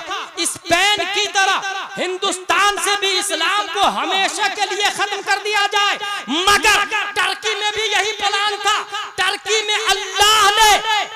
स्पेन की तरह हिंदुस्तान से भी इस्लाम को हमेशा के लिए खत्म कर दिया जाए, मगर टर्की में भी यही प्लान था। टर्की में अल्लाह ने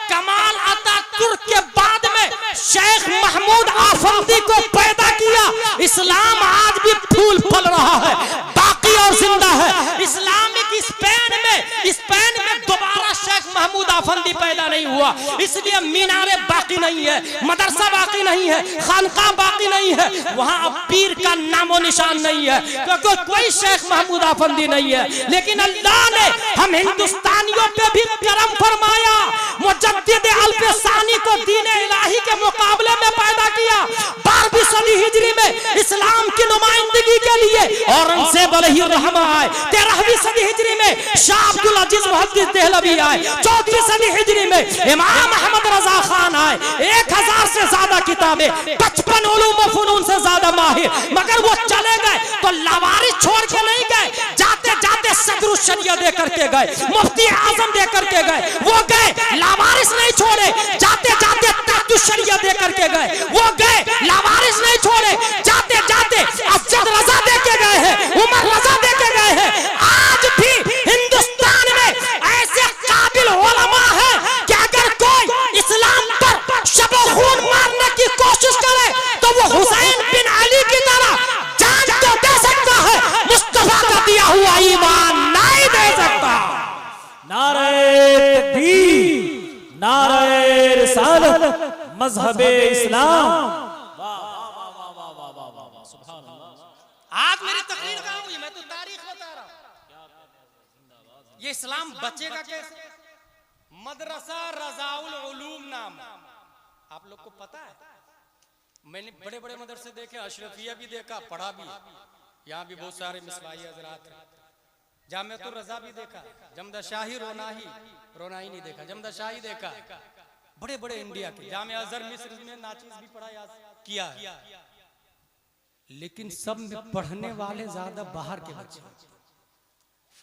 कमाल अतातुर्क के बाद में शेख महमूद आफंदी को पैदा किया। इस्लाम आज भी फूल फल रहा है, बाकी और जिंदा है। इस्लामिक स्पेन में दोबारा शेख महमूद आफंदी पैदा नहीं हुआ, इसलिए मीनारे बाकी नहीं है, मदरसा बाकी नहीं है, खानका बाकी नहीं है, वहां अब पीर का नामो निशान नहीं है, क्योंकि कोई शेख महमूद आफंदी नहीं है। लेकिन अल्लाह ने हम हिंदुस्तानियों पे भी करम फरमाया, मुजद्दिद अल्फसानी को दीन इलाही के मुकाबले में पैदा किया। 12वीं सदी हिजरी में इस्लाम की नुमाइंदगी के लिए औरंगजेब अलैहिर्रहमा आए। 13वीं सदी हिजरी में शाह अब्दुल अजीज मुहद्दिस देहलवी आए। 14वीं सदी हिजरी में इमाम अहमद रजा खान आए। 1000 से ज्यादा किताबें, 55 उलूम व फुनून से ज्यादा माहिर, मगर वो चले गए तो लावारिस छोड़ के नहीं गए, जाते जाते सदरुल शरिया दे करके गए, मुफ्ती आजम दे करके गए। वो गए लावारिस नहीं छोड़े, जाते जाते ताजुल शरिया दे करके गए। वो गए लावारिस नहीं छोड़े, जाते जाते अफजल रजा दे के गए हैं, उमर रजा दे के गए हैं। आज भी हिंदुस्तान में ऐसे काबिल उलमा है कि अगर कोई इस्लाम पर शब खून मारने की कोशिश करे तो वो हुसैन बिन अली की तरह जान तो दे सकता है, मुस्तफा का दिया हुआ ईमान नहीं दे सकता। नारे तकबीर, नारे रिसालत, मजहबे इस्लाम। आज मेरी तकरीर कहाँ हुई, मैं तो तारीख बता रहा हूँ। ये इस्लाम बचेगा कैसे? मदरसा रजाउल उलूम नाम, आप लोग को पता है? मैंने बड़े बड़े मदरसे देखे, अशरफिया भी देखा, पढ़ा भी, यहाँ भी बहुत सारे मिसबाही हजरात हैं। जामिअतुर रजा भी देखा, जमदाशाही रोना ही नहीं देखा, जमदाशाही देखा, बड़े बड़े इंडिया के जामिया अजहर मिस्र में नाचिस भी पढ़ा किया है। लेकिन सब में पढ़ने वाले ज्यादा बाहर के बच्चे,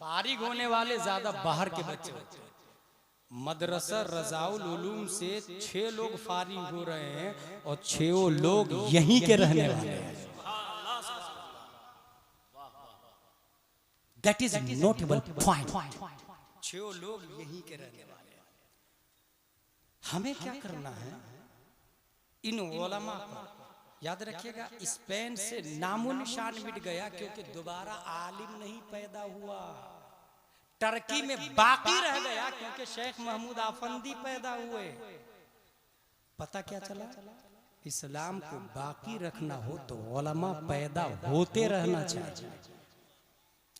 फारिग होने वाले ज्यादा बाहर के बच्चे होते हैं। मदरसा रजाउल उलूम से 6 लोग फारिग हो रहे हैं और 6 लोग यहीं के रहने वाले हैं। That is notable point. 6 लोग यहीं के रहने वाले हैं। हमें क्या करना है? इन उलमा पर याद रखिएगा, स्पेन से नामो निशान मिट गया क्योंकि दोबारा आलिम नहीं पैदा हुआ। टर्की में बाकी रह गया क्योंकि शेख महमूद आफंदी पैदा हुए। पता क्या चला? इस्लाम को बाकी रखना हो तो उलमा पैदा होते रहना चाहिए,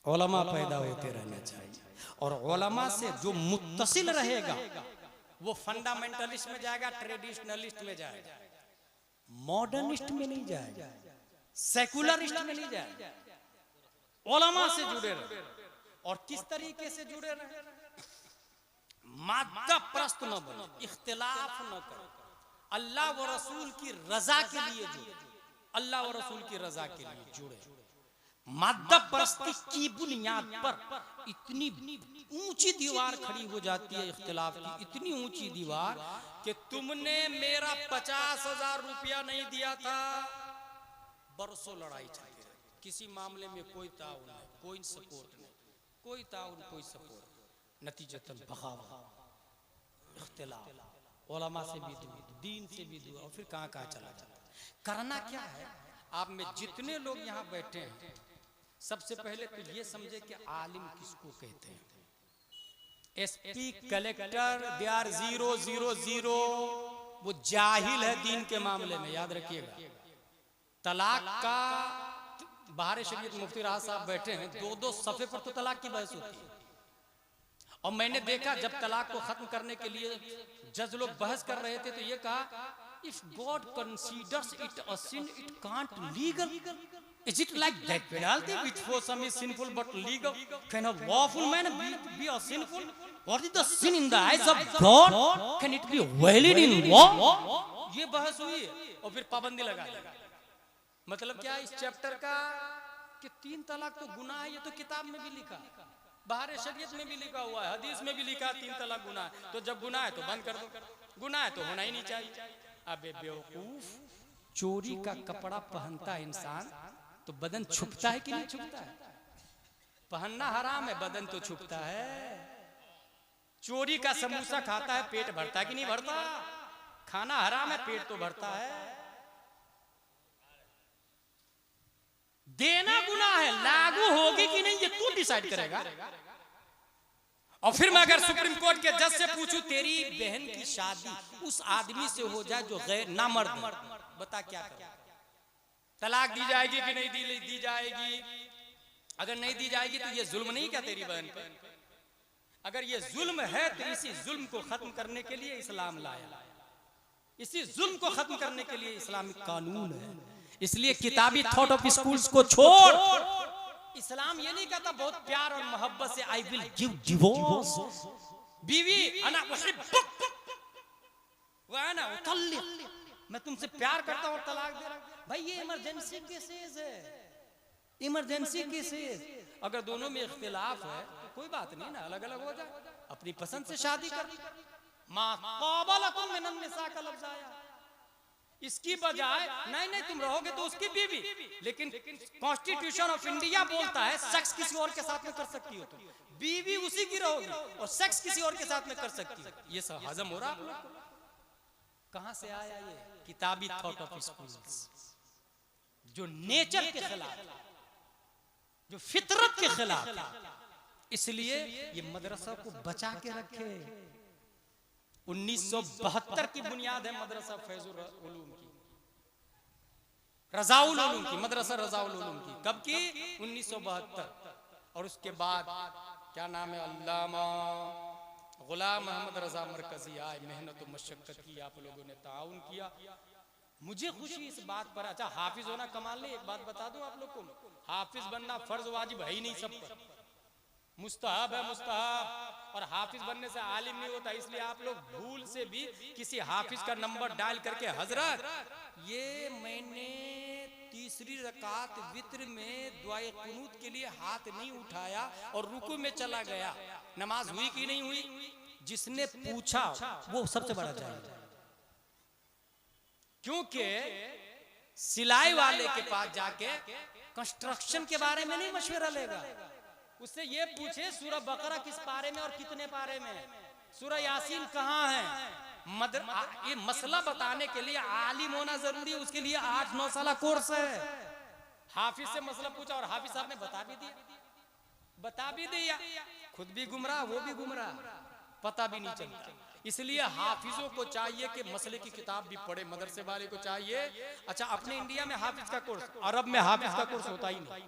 उलमा पैदा होते रहना चाहिए। और उलमा से जो मुत्तसिल रहेगा वो फंडामेंटलिस्ट में जाएगा, ट्रेडिशनलिस्ट में जाएगा, मॉडर्निस्ट में नहीं जाएगा, सेकुलरिस्ट में नहीं जाएगा। उलमा से जुड़े रहे। और किस तरीके से जुड़े रहे? मादा प्रस्त न बने, इख्तिलाफ न करें, अल्लाह व रसूल की रजा के लिए जुड़े, अल्लाह व रसूल की रजा के लिए जुड़े। मादा परस्ती की बुनियाद पर इतनी ऊंची दीवार खड़ी हो जाती है इख्तिलाफ की, इतनी ऊंची दीवार कि तुमने मेरा 50,000 रुपया नहीं दिया था, बरसों लड़ाई चलती रही, किसी मामले में कोई ताउन नहीं, कोई सपोर्ट नहीं, कोई ताउन कोई सपोर्ट, नतीजतन बगावत, इख्तिलाफ, उलमा से भी दूर, दीन से भी दूर, और फिर कहाँ कहाँ चला जाता। करना क्या है? आप में जितने लोग यहाँ बैठे हैं, सबसे पहले तो ये समझे कि आलिम किसको कहते हैं। एसपी, कलेक्टर, दे आर 000, वो जाहिल है दीन के मामले में, याद रखिएगा। तलाक का बाहर शरीयत मुफ्ती राहत साहब बैठे हैं, 2-2 सफ़े पर तो तलाक की बहस होती है। और मैंने देखा जब तलाक को खत्म करने के लिए जज लोग बहस कर रहे थे, तो ये कहा, if God considers it a sin, it can't legal. Is it like that penalty which for some is sinful but legal? Can a lawful man be a sinful? What is the sin in the eyes of God? Can it be valid in law? ये बहस हुई है और फिर पाबंदी लगा दी। मतलब क्या इस चैप्टर का कि 3 तलाक तो गुनाह है, ये तो किताब में भी लिखा, बाहर शरीयत में भी लिखा हुआ है, हदीस में भी लिखा 3 तलाक गुनाह है। तो जब गुनाह है तो बंद कर दो, गुनाह है तो होना ही नहीं चाहिए। अबे बेवकूफ, चोरी का कपड़ा पहनता है इंसान तो बदन छुपता है कि नहीं छुपता है? पहनना हराम है, बदन तो छुपता है। चोरी का समोसा खाता है, पेट भरता है कि नहीं भरता? खाना हराम है, पेट तो भरता है। देना गुनाह है, लागू होगी कि नहीं ये तू डिसाइड करेगा। और फिर मैं अगर सुप्रीम कोर्ट के जज से पूछूं, तेरी बहन की शादी उस आदमी से हो जाए जो गैर नामर्द, बता क्या करें? तलाक दी जाएगी कि नहीं दी जाएगी? अगर नहीं दी जाएगी तो ये जुल्म नहीं क्या तेरी बहन पे? अगर ये जुल्म है तो इसी जुल्म को खत्म करने के लिए इस्लाम लाया, इसी जुल्म को खत्म करने के लिए इस्लामिक कानून है। इसलिए किताबी थॉट ऑफ स्कूल्स को छोड़, इस्लाम ये नहीं कहता बहुत प्यार और मोहब्बत से आई विल गिव डिवोर्स, बीवी अना उहिब्बुक व अना उतल्लिक, मैं तुमसे प्यार करता हूं और तलाक दे रहा हूं। भाई ये इमरजेंसी केसेस है, इमरजेंसी केसेस। अगर दोनों में इख्तिलाफ है तो कोई बात नहीं ना, अलग अलग हो जाए, अपनी पसंद से शादी कर। मा क़ाबलकुम मिनन निसा का लफ्ज़ आया, इसकी बजाय नहीं तुम रहोगे तो उसकी बीवी। लेकिन कॉन्स्टिट्यूशन ऑफ इंडिया बोलता है सेक्स किसी और के साथ में कर सकती हो, तुम बीवी उसी की रहोगी और सेक्स किसी और के साथ में कर सकती हो। ये सब हजम हो रहा है आप लोग को? कहां से आया ये किताबी थॉट ऑफ स्कूल्स, जो नेचर के खिलाफ, जो फितरत के खिलाफ। इसलिए ये मदरसा को बचा के रखे। 1972 की बुनियाद है मदरसा फैजुल उलूम की, रज़ाउल उलूम की, मदरसा रज़ाउल उलूम की। कब की? 1972। और उसके बाद क्या नाम है, अल्लामा गुलाम अहमद रजा मरकजी आए, मेहनत और मशक्कत की, आप लोगों ने ताउन किया। मुझे खुशी इस बात पर, अच्छा हाफिज होना कमाल नहीं, एक बात बता दूं आप लोग को, हाफिज बनना फर्ज वाजिब है ही नहीं, सब पर मुस्तहब है, मुस्तहब। और हाफिज बनने से आलिम नहीं होता। इसलिए आप लोग भूल से भी किसी हाफिज का नंबर डायल करके, हजरत ये मैंने तीसरी रकात वित्र में दुआए कुनूत के लिए हाथ नहीं उठाया और रुकू में चला गया, नमाज हुई कि नहीं हुई? जिसने पूछा वो सबसे बड़ा जाहिल है। क्योंकि सिलाई वाले के पास जाके कंस्ट्रक्शन के बारे में नहीं मशवरा लेगा, उससे ये पूछे सूरह बकरा किस पारे में और कितने पारे में, सूरह यासीन कहाँ है। ये मसला बताने के लिए आलिम होना जरूरी है, उसके लिए 8-9 साल कोर्स है। हाफिज से मसला पूछा और हाफिज साहब ने बता भी दिया, खुद भी गुमराह, वो भी गुमराह, पता भी नहीं चलता। इसलिए हाफिजों को चाहिए कि मसले की किताब भी पढ़े, मदरसे वाले को चाहिए। अच्छा अपने इंडिया में हाफिज का कोर्स, अरब में हाफिज का कोर्स होता ही नहीं।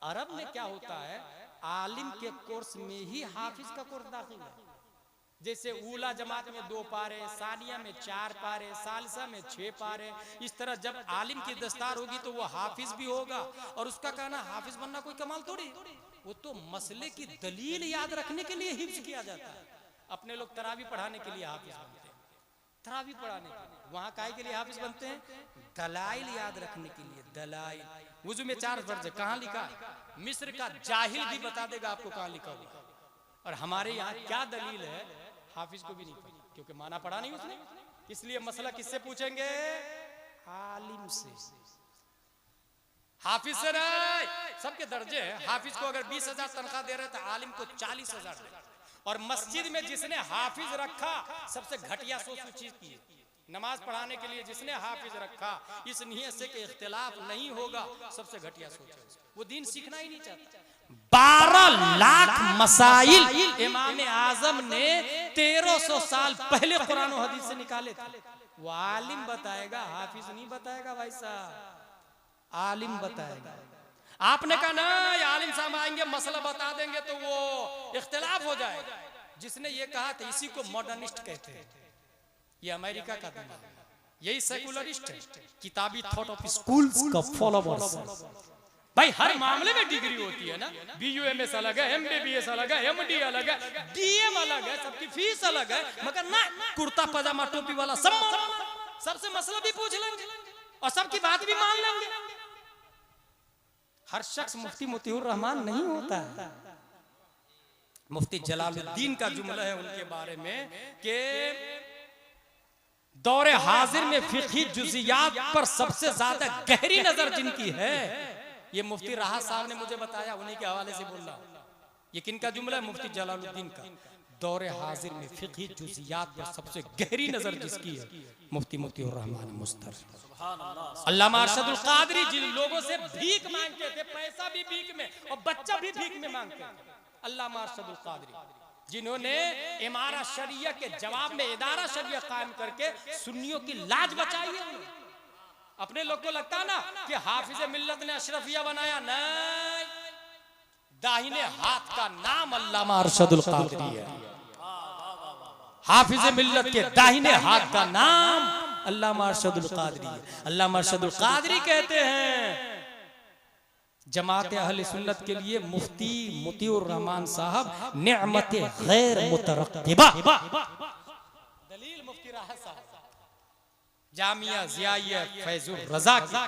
अरब में क्या होता है, आलिम के कोर्स में ही हाफिज का कोर्स दाखिल है। जैसे ऊला जमात में 2 पारे, सानिया में 4 पारे, सालिसा में 6 पारे। इस तरह जब आलिम की दस्तार होगी तो वो हाफिज भी होगा। और उसका कहना हाफिज बनना कोई कमाल थोड़ी, वो तो मसले की दलील याद रखने के लिए हिफ्ज किया जाता है। अपने लोग तरावी पढ़ाने के लिए हाफिज बनते हैं, तरावी पढ़ाने के लिए। वहां काहे के लिए हाफिज बनते हैं? दलाइल याद रखने के लिए। दलाइल, वुजू में 4 फर्ज है, कहाँ लिखा? मिस्र का जाहिल भी बता देगा आपको कहाँ लिखा हुआ। और हमारे यहाँ क्या दलील है, हाफिज को भी नहीं पता, क्योंकि माना पढ़ा नहीं उसने। इसलिए मसला किससे पूछेंगे? आलिम से। हाफिज से नहीं, सबके दर्जे हैं। हाफिज को अगर 20,000 तनख्वाह दे रहे तो आलिम को 40,000 दे। और मस्जिद में जिसने हाफिज रखा सबसे घटिया सोच चीज की, नमाज पढ़ाने के लिए जिसने हाफिज रखा इस नियत से कि इख्तिलाफ नहीं होगा, सबसे घटिया सोच है। वो दीन सीखना ही नहीं चाहता। 12 लाख मसाइल इमाम आजम ने 1300 साल पहले कुरान और हदीस से निकाले थे। वो आलिम बताएगा, हाफिज नहीं बताएगा भाई साहब, आलिम बताएगा। आपने कहा ना ये आलिम साहब आएंगे मसला बता देंगे तो वो इख्तिलाफ हो जाएगा। जिसने ये कहा था इसी को मॉडर्निस्ट कहते हैं। ये अमेरिका का दिमाग है, यही सेकुलरिस्ट है, किताबी थॉट ऑफ स्कूल्स का फॉलोवर्स। भाई हर मामले में डिग्री होती है ना, BUMS अलग है, MBBS अलग है, MD अलग है, DM अलग है, सबकी फीस अलग है, मगर ना कुर्ता पजामा टोपी वाला सब सबसे मसला भी पूछ लेंगे और सबकी बात भी मान लेंगे। हर शख्स मुफ्ती मोतिउर रहमान नहीं होता है। मुफ्ती जलालुद्दीन का जुमला है उनके बारे में कि दौरे हाजिर में फिक़ही जुज़ियात पर सबसे ज्यादा गहरी नजर जिनकी है, ये मुफ्ती राहत साहब ने मुझे बताया, उन्हीं के हवाले से बोल रहा हूं। ये किनका जुमला है? मुफ्ती जलालुद्दीन का। दौरे हाजिर में फिक़ही जुज़ियात पर सबसे गहरी नजर जिसकी है, मुफ्ती मोतिउर रहमान मुस्तरशिद। अल्लामा अरशदुल क़ादरी जिन लोगों से भीख मांगते थे, पैसा भी भीख में और बच्चा भी भीख में मांगते थे, अल्लामा अरशदुल क़ादरी जिन्होंने इमारा शरिया के जवाब में इदारा शरिया कायम करके सुन्नियों की लाज बचाई है। अपने लोग को लगता ना कि हाफिज मिल्लत ने अशरफिया बनाया, नहीं, दाहिने हाथ का नाम अल्लामा अरशदुल क़ादरी है। हाफिज मिल्लत के दाहिने हाथ का नाम अल्लामा अरशदुल क़ादरी है। अल्लामा अरशदुल क़ादरी कहते हैं जमात अहले सुन्नत के लिए मुफ्ती मोतिउर रहमान साहब नेमत गैर मुतरक्किबा। दलील मुफ्ती राहत साहब, जामिया ज़ियाइया फैजुर रज़ा की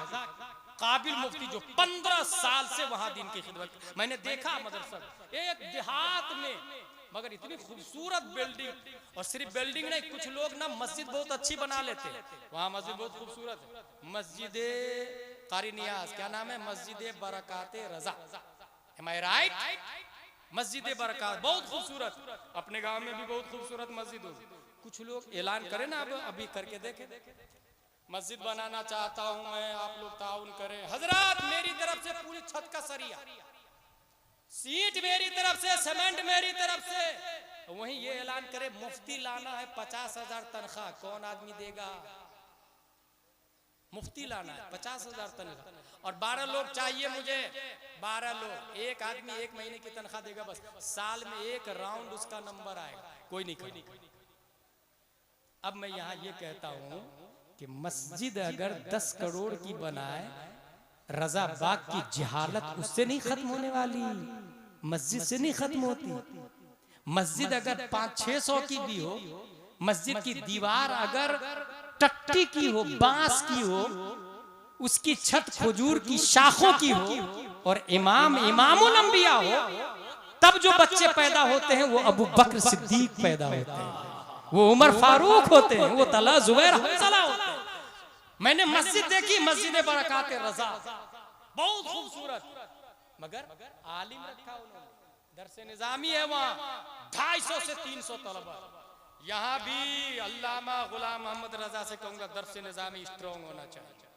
काबिल मुफ्ती जो 15 साल से वहां दिन की खिदमत। मैंने देखा मदरसा एक देहात में, मगर इतनी खूबसूरत बिल्डिंग, और सिर्फ बिल्डिंग नहीं, कुछ लोग ना मस्जिद बहुत अच्छी बना लेते हैं। वहां मस्जिद बहुत खूबसूरत है, मस्जिद कारी नियाज, क्या नाम है, मस्जिद बरकाते रजा, एम आई राइट? मस्जिद बरकात बहुत खूबसूरत, अपने गांव में भी बहुत खूबसूरत मस्जिद होगी। कुछ लोग ऐलान करें ना, अब अभी करके देखें, मस्जिद बनाना चाहता हूं मैं, आप लोग ताउन करें। हजरत मेरी तरफ से पूरी छत का सरिया, सीट मेरी तरफ से, सीमेंट मेरी तरफ से। वहीं ये ऐलान करे मुफ्ती लाना है 50,000 तनख्वाह, कौन आदमी देगा? मुफ्ती लाना है 50,000 तनख्वाह और 12 लोग चाहिए मुझे, 12 लोग, एक आदमी 1 महीने की तनख्वाह देगा, बस साल में 1 राउंड उसका नंबर आएगा, कोई नहीं करेगा। अब मैं यहाँ ये कहता हूँ कि मस्जिद अगर 10 करोड़ की बनाए, रजा बाग की जहालत उससे नहीं खत्म होने वाली, मस्जिद से नहीं खत्म होती। मस्जिद अगर 500-600 की भी हो, मस्जिद की दीवार अगर टट्टी की हो, बांस की हो, उसकी छत खजूर की शाखों की हो और इमाम इमामुल अंबिया हो, तब जो बच्चे पैदा होते हैं वो अबू बकर सिद्दीक पैदा होते हैं, वो उमर फारूक होते हैं, वो तला जुबैर हंसला होते हैं। मैंने मस्जिद देखी, मस्जिद बरकात रजा, बहुत खूबसूरत, मगर आलिम रखा उन्होंने, दरसे निजामी है वहाँ, 250 से 300 तलबा। यहाँ भी अल्लामा गुलाम मोहम्मद रजा से कहूंगा दरसे निजामी स्ट्रॉन्ग होना चाहिए।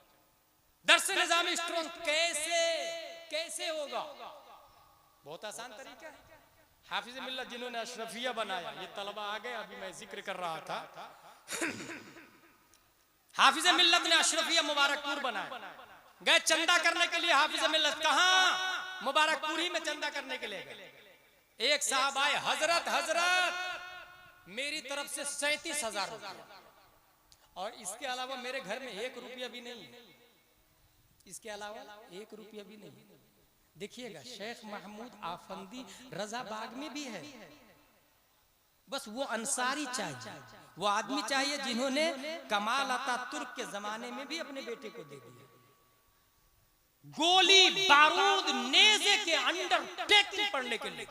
दरसे निजामी स्ट्रॉन्ग कैसे होगा? बहुत आसान तरीका है। हाफिज मिल्लत जिन्होंने अशरफिया बनाया, ये तलबा आ गए, अभी मैं जिक्र कर रहा था। हाफिज मिल्लत ने अशरफिया मुबारकपुर बनाया, गए चंदा करने के लिए। हाफिज मिल्लत कहाँ? मुबारकपुर ही में चंदा करने के लिए गए। एक साहब आए, हजरत मेरी तरफ से 37,000 रुपया, और इसके अलावा मेरे घर में 1 रुपया भी नहीं है, इसके अलावा 1 रुपया भी नहीं। देखिएगा शेख महमूद आफंदी रजा बाग में भी है, बस वो अंसारी चाहिए, वो आदमी चाहिए जिन्होंने कमाल अतातुर्क के जमाने में भी अपने बेटे को दे दिया। गोली बारूद नेज़े के अंडरटेकिंग पढ़ने के लिए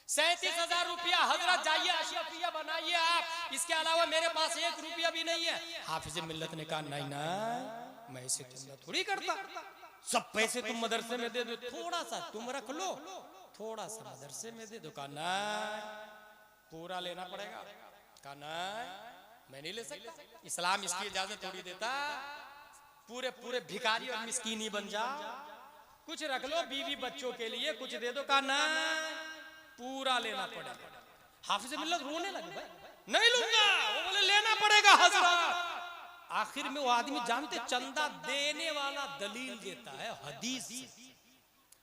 37,000 रुपया। हजरत जाइए अशरफिया बनाइए आप, इसके अलावा मेरे पास 1 रुपया भी नहीं है। हाफिज मिल्लत ने कहा नहीं ना, मैं इसे थोड़ी करता, सब पैसे तुम मदरसे में दे दो, थोड़ा सा तुम रख लो, थोड़ा सा मदरसे में दे दो। कहा नहीं, पूरा लेना पड़ेगा। कहा नहीं, मैं नहीं ले सकता। इस्लाम इसकी इजाजत थोड़ी देता। पूरे पूरे भिखारी और मिस्कीन ही बन जाओ, कुछ रख लो बीवी बच्चों के लिए, कुछ दे दो, कहा ना पूरा लेना पड़ेगा। हाफिज मिल्लत रोने लगे, भाई नहीं लूंगा, वो बोले लेना पड़ेगा हजरत। आखिर में वो आदमी जानते चंदा देने वाला दलील देता है हदीस से,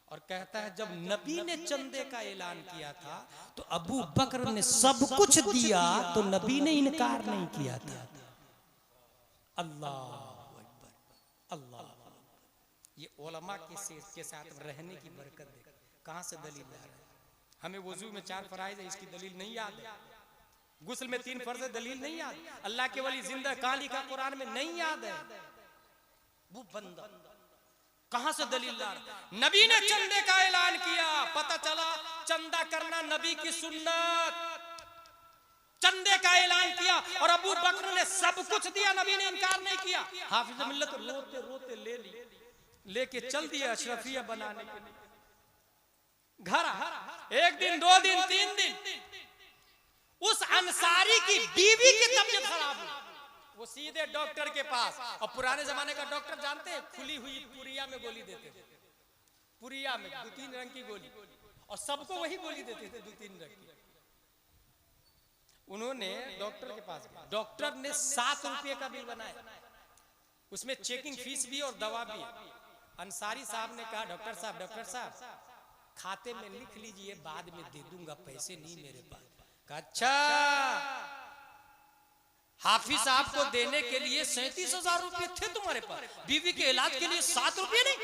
और कहता है जब नबी ने चंदे का ऐलान किया था तो अबू बकर ने सब कुछ दिया तो नबी ने इनकार नहीं किया था। अल्लाह अकबर, अल्लाह। ये उलमा के साथ रहने की बरकत देख, कहां से दलील ला रहे हैं। हमें वजू में 4 फराइज है, इसकी दलील नहीं याद है। गुस्ल में 3 फर्ज है, दलील नहीं याद। अल्लाह के वली जिंदा कहां लिखा कुरान में नहीं याद है। वो बंदा कहां से दलील ला रहा। नबी ने चंदे का ऐलान किया, पता चला चंदा करना नबी की सुन्नत। चंदे का ऐलान किया और अबू बकर ने सब कुछ दिया, नबी ने इनकार नहीं किया। हाफिज मिल्लत रोते रोते ले ली, लेके चल दिया अशरफिया बनाने के लिए। घर 1 दिन 2 दिन 3 दिन उस अंसारी की बीवी की तबीयत खराब हुई। वो सीधे डॉक्टर के पास, और पुराने जमाने का डॉक्टर जानते हैं, खुली हुई पुरिया में गोली देते थे। पुरिया में 2-3 रंग की गोली, और सबको वही गोली देते थे 2-3 रंग की। उन्होंने डॉक्टर के पास गए, डॉक्टर ने 7 रुपये का बिल बनाया, उसमें चेकिंग फीस भी और दवा भी है। अंसारी साहब ने कहा डॉक्टर साहब खाते में लिख लीजिए, बाद में दे दूंगा, पैसे नहीं मेरे पास। कहा अच्छा, हाफिज साहब को देने के लिए 37,000 रुपये थे तुम्हारे पास, बीवी के इलाज के लिए 7 रुपये नहीं?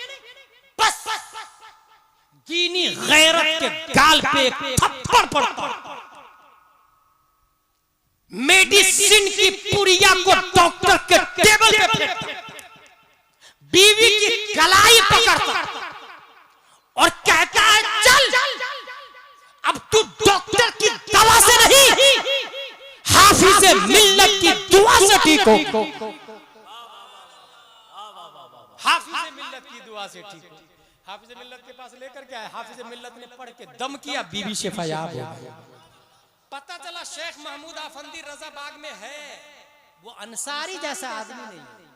बस दीनी गैरत के गाल पे एक थप्पड़ पड़ता। मेडिसिन की पुरिया को डॉक्टर के टेबल पे फेंकता, बीवी की कलाई पकड़ता और कहता है चल अब तू डॉक्टर की दवा से नहीं, हाफिज मिल्लत की दुआ से ठीक हो। हाफिज मिल्लत की दुआ से ठीक हो। हाफिज मिल्लत के पास लेकर के आए, हाफिज मिल्लत ने पढ़ के दम किया, बीवी से फयाब हो गया। पता चला शेख महमूद आफंदी रजा बाग में है, वो अंसारी जैसा आदमी नहीं है।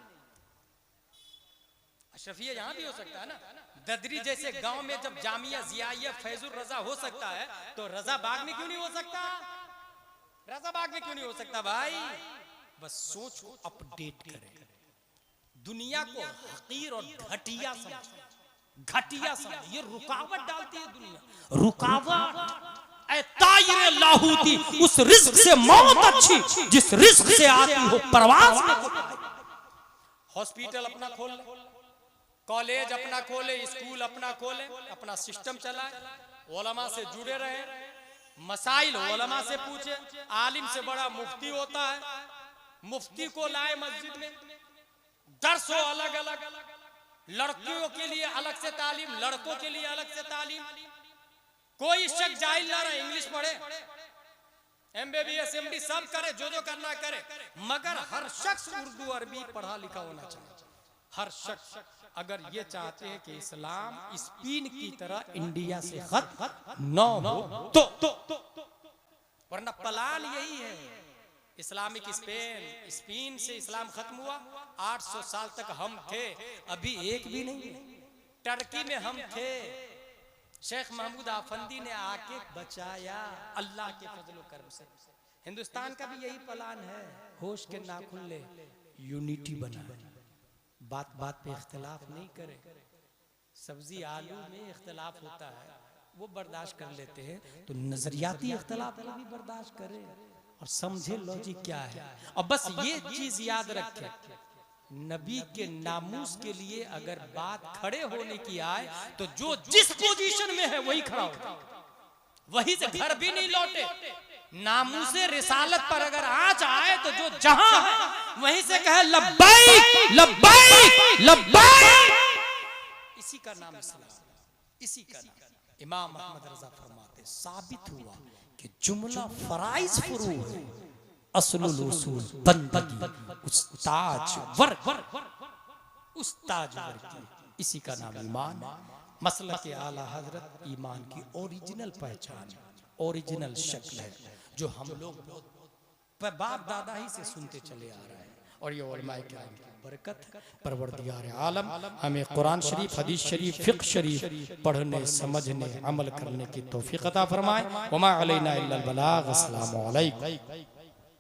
अशरफिया यहां भी हो सकता है ना, ददरी जैसे गांव में जब जामिया जियाइया फैजुर रजा हो सकता है, तो रजा बाग में क्यों नहीं हो सकता? रजा बाग में क्यों नहीं हो सकता भाई? बस सोच को अपडेट करें, दुनिया को हकीर और घटिया समझ, घटिया समझ, ये रुकावट डालती है दुनिया, रुकावट। ऐ तायरे लाहूती, उस रिस्क से मौत अच्छी जिस रिस्क से आती हो परवाज़ में। हॉस्पिटल अपना खोल ले, कॉलेज अपना खोले, स्कूल अपना खोले, अपना सिस्टम चलाए, उलमा से जुड़े रहे, मसाइल उलमा से पूछे। आलिम से बड़ा मुफ्ती होता है, मुफ्ती को लाए मस्जिद में, दर्स हो अलग अलग, लड़कियों के लिए अलग से तालीम, लड़कों के लिए अलग से तालीम। कोई शख्स जाहिल ना रहे, इंग्लिश पढ़े, MBBS MD सब करे, जो करना करे, मगर हर शख्स उर्दू अरबी पढ़ा लिखा होना चाहिए। हर शख्स अगर ये चाहते हैं कि इस्लाम स्पेन की तरह इंडिया से खत्म न हो तो वरना प्लान यही है। इस्लामिक स्पेन से इस्लाम खत्म हुआ, 800 साल तक हम थे, अभी एक भी नहीं। टर्की में हम थे, शेख महमूद आफंदी ने आके बचाया अल्लाह के फजल करम से। हिंदुस्तान का भी यही प्लान है, होश के नाखून ले, यूनिटी बनाए, बात बात पे इख्तिलाफ नहीं करे। सब्जी आलू में इख्तिलाफ होता है, वो बर्दाश्त कर लेते हैं, तो नजरियाती इख्तिलाफ को भी बर्दाश्त करे और समझे लॉजिक क्या है। और बस ये चीज याद रखे, नबी के नामूस के लिए अगर बात खड़े होने की आए तो जो जिस पोजीशन में है वही खड़ा हो, वही से घर भी नहीं लौटे। नामूसे रिसालत पर अगर आंच आए तो जो जहां है वहीं से कहे लब्बैक लब्बैक लब्बैक। इसी का नाम इस्लाम, इसी का नाम। इमाम अहमद रजा फरमाते साबित हुआ कि जुमला फराइज फुरू है, असलुल उसूल बंदगी उस्ताज वर्ग, उस्ताज वर्ग, इसी का नाम ईमान। मसलक आला हजरत ईमान की ओरिजिनल पहचान, ओरिजिनल शक्ल है, जो हम लोग बाप दादा ही से सुनते चले आ रहे हैं। और ये उलमाए किराम की बरकत है। परवरदिगार आलम हमें कुरान शरीफ, हदीस शरीफ, फिक्र शरीफ पढ़ने, समझने, अमल करने की तौफीक अता फरमाए। वमा अलैना इल्लल बलाग। अस्सलामु अलैकुम।